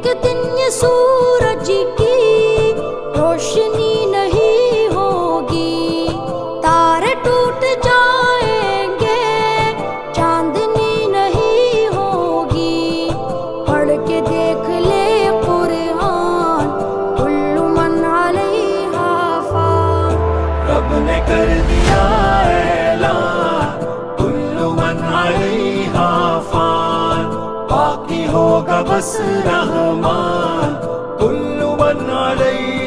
एक दिन ये सूरज की रोशनी नहीं होगी, तारे टूट जाएंगे, चांदनी नहीं होगी। पढ़ के देख ले कुरान, कुल्लु मन अलैहा फान। रब ने कर दिया ऐलान, कुल्लु मन अलैहा फान। बाकी होगा बस रहमान, कुल्लु मन अलैहा